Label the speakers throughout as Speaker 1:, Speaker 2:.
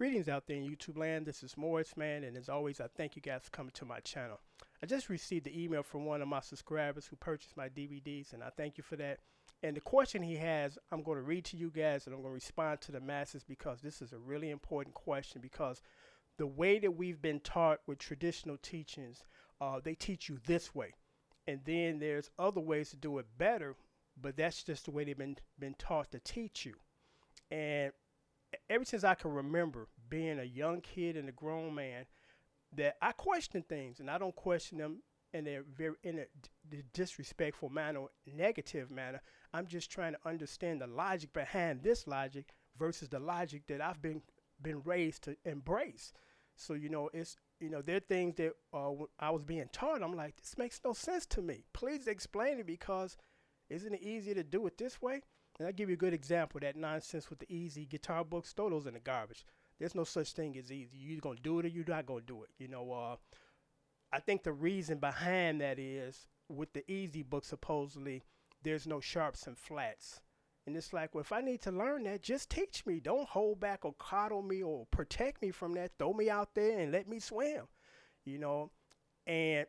Speaker 1: Greetings out there in YouTube land. This is Morris, man, and as always, I thank you guys for coming to my channel. I just received the email from one of my subscribers who purchased my DVDs, and I thank you for that. And the question he has, I'm going to read to you guys, and I'm going to respond to the masses because this is a really important question. Because the way that we've been taught with traditional teachings, they teach you this way, and then there's other ways to do it better, but that's just the way they've been taught to teach you. And ever since I can remember being a young kid and a grown man, that I question things, and I don't question them in a disrespectful manner, negative manner. I'm just trying to understand the logic behind this logic versus the logic that I've been raised to embrace. So it's there are things that when I was being taught, I'm like, this makes no sense to me. Please explain it, because isn't it easier to do it this way? And I'll give you a good example of that nonsense with the easy guitar books. Throw those in the garbage. There's no such thing as easy. You're going to do it or you're not going to do it. I think the reason behind that is with the easy book, supposedly, there's no sharps and flats. And it's like, well, if I need to learn that, just teach me. Don't hold back or coddle me or protect me from that. Throw me out there and let me swim, you know. And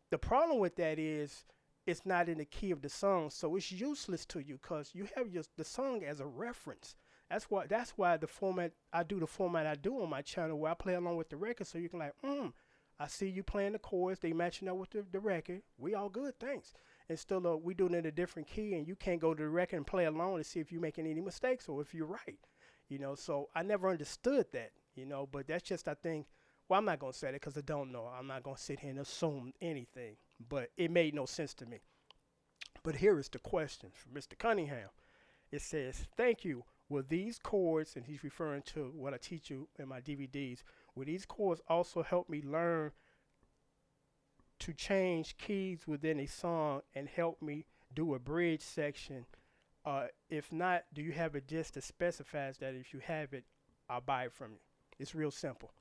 Speaker 1: the problem with that is it's not in the key of the song, so it's useless to you because you have the song as a reference. That's why the format I do on my channel, where I play along with the record, so you can I see you playing the chords, they matching up with the record. We all good, thanks. And still, we doing it in a different key, and you can't go to the record and play along to see if you're making any mistakes or if you're right. So I never understood that. But that's just, I think. Well, I'm not gonna say that because I don't know. I'm not gonna sit here and assume anything. But it made no sense to me. But here is the question from Mr. Cunningham. It says, "Thank you. Will these chords," and he's referring to what I teach you in my DVDs, "will these chords also help me learn to change keys within a song and help me do a bridge section? If not, do you have a disc that specifies that? If you have it, I'll buy it from you." It's real simple.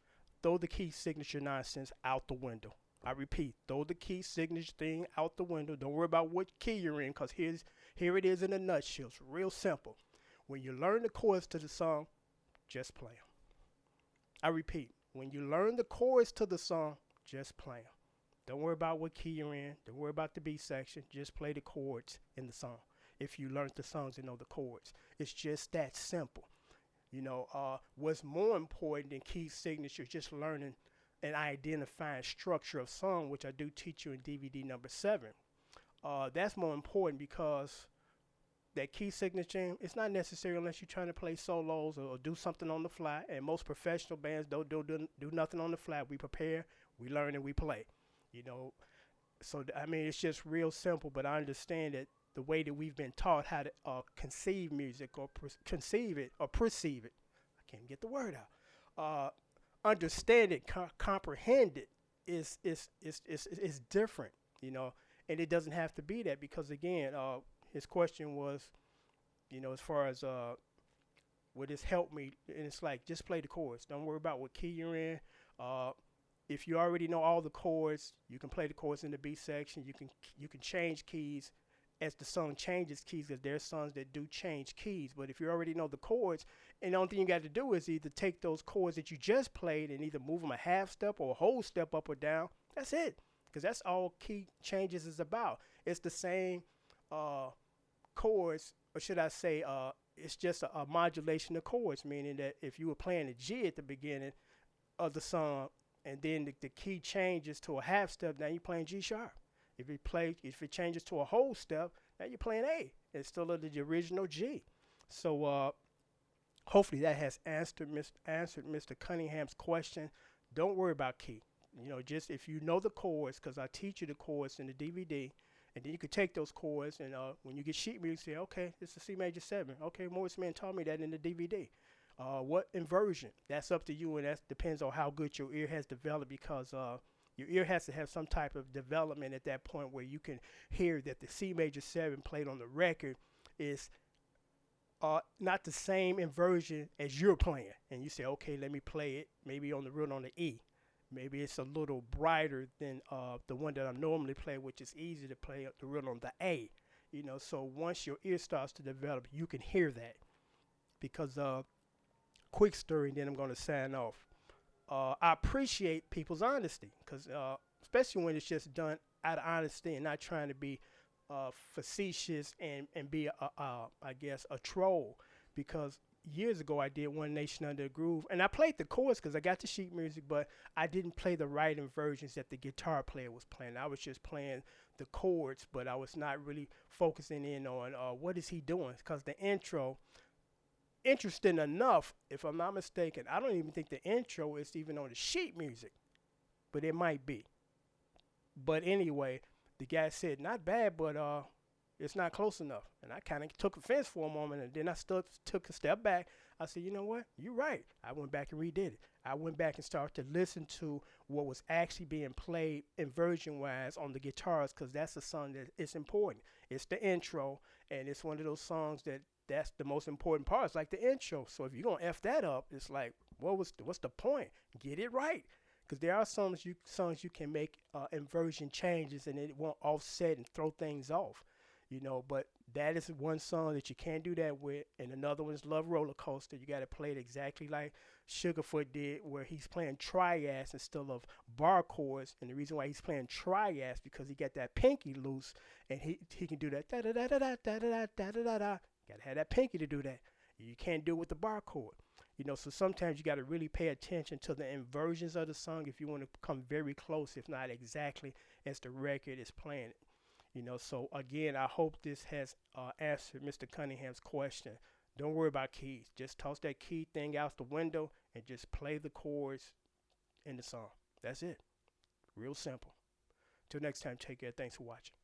Speaker 1: Throw the key signature nonsense out the window. I repeat, throw the key signature thing out the window. Don't worry about what key you're in, because here it is in a nutshell. It's real simple. When you learn the chords to the song, just play them. I repeat, when you learn the chords to the song, just play them. Don't worry about what key you're in. Don't worry about the B section. Just play the chords in the song. If you learned the songs and know the chords, it's just that simple. What's more important than key signature, just learning and identifying structure of song, which I do teach you in DVD number 7. That's more important, because that key signature, it's not necessary unless you're trying to play solos or do something on the fly. And most professional bands don't do nothing on the fly. We prepare, we learn, and we play. So I mean, it's just real simple. But I understand that the way that we've been taught how to conceive music or conceive it or perceive it, I can't get the word out. Understand it, comprehend it is different, and it doesn't have to be that, because again, his question was, as far as would this help me, and it's like, just play the chords. Don't worry about what key you're in. If you already know all the chords, you can play the chords in the B section. You can change keys as the song changes keys, because there's songs that do change keys. But if you already know the chords, and the only thing you got to do is either take those chords that you just played and either move them a half step or a whole step up or down. That's it, because that's all key changes is about. It's the same chords, or should I say, it's just a modulation of chords, meaning that if you were playing a G at the beginning of the song, and then the key changes to a half step, now you're playing G sharp. If it changes to a whole step, now you're playing A. It's still the original G. So hopefully that has answered Mr. Cunningham's question. Don't worry about key. Just if you know the chords, because I teach you the chords in the DVD, and then you can take those chords, and when you get sheet music, say, okay, this is C major 7. Okay, Morris Man taught me that in the DVD. What inversion? That's up to you, and that depends on how good your ear has developed, because your ear has to have some type of development at that point where you can hear that the C major 7 played on the record is not the same inversion as you're playing. And you say, okay, let me play it maybe on the root on the E. Maybe it's a little brighter than the one that I normally play, which is easy to play the root on the A. So once your ear starts to develop, you can hear that, because quick story, and then I'm gonna sign off. I appreciate people's honesty, cause especially when it's just done out of honesty and not trying to be facetious and be I guess a troll. Because years ago I did One Nation Under a Groove, and I played the chorus because I got the sheet music, but I didn't play the right inversions that the guitar player was playing. I was just playing the chords, but I was not really focusing in on what is he doing, because the intro, interesting enough, if I'm not mistaken, I don't even think the intro is even on the sheet music, but it might be. But anyway, the guy said, not bad, but it's not close enough. And I kind of took offense for a moment, and then I took a step back. I said, you know what? You're right. I went back and redid it. I went back and started to listen to what was actually being played inversion-wise on the guitars, because that's the song that is important. It's the intro, and it's one of those songs that's the most important part. It's like the intro. So if you're going to F that up, it's like, what's the point? Get it right. Because there are songs you can make inversion changes, and it won't offset and throw things off, you know. But that is one song that you can't do that with, and another one is Love Roller Coaster. You got to play it exactly like Sugarfoot did, where he's playing triads instead of bar chords. And the reason why he's playing triads because he got that pinky loose, and he can do that da da da da da da da da da da da. Got to have that pinky to do that. You can't do it with the bar chord. You know, so sometimes you got to really pay attention to the inversions of the song if you want to come very close, if not exactly as the record is playing it. You know, so again, I hope this has answered Mr. Cunningham's question. Don't worry about keys. Just toss that key thing out the window and just play the chords in the song. That's it. Real simple. Till next time, take care. Thanks for watching.